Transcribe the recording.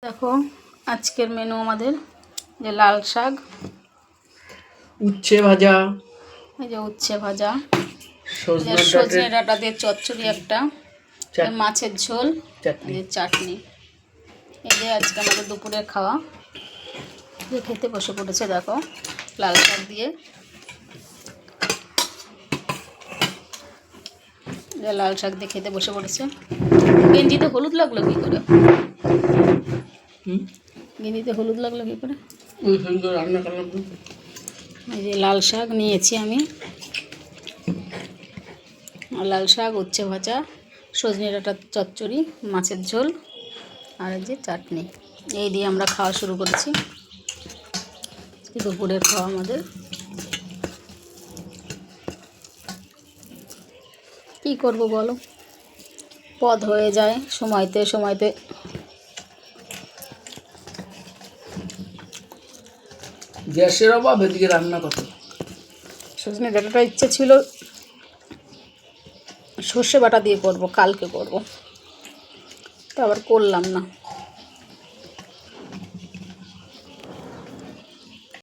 দেখো আজকের মেনু আমাদের যে লাল শাক, উচ্ছে ভাজা, এই যে উচ্ছে ভাজা, সজনে সজনে ডাঁটা দিয়ে চচ্চড়ি একটা, মাছের ঝোল, চাটনি। এই যে চাটনি। এই যে আজকে আমাদের দুপুরের খাওয়া। যে খেতে বসে পড়েছে দেখো লাল শাক দিয়ে, লাল শাক দিয়ে খেতে বসে পড়েছে। গেঞ্জিতে হলুদ লাগলো কী করে? গেঞ্জিতে হলুদ লাগলো কী করে? রান্না করলাম। এই যে লাল শাক নিয়েছি আমি, লাল শাক, উচ্ছে ভাজা, সজনে ডাঁটার চচ্চড়ি, মাছের ঝোল আর এই যে চাটনি। এই দিয়ে আমরা খাওয়া শুরু করেছি। দুপুরের খাওয়া আমাদের। কী করবো বলো, পদ হয়ে যায় সময়তে সময়তে। গ্যাসের অভাব, এদিকে রান্না কত। সজনে ডাঁটাটা ইচ্ছে ছিল সর্ষে বাটা দিয়ে করব, কালকে করব, তো আবার করলাম না।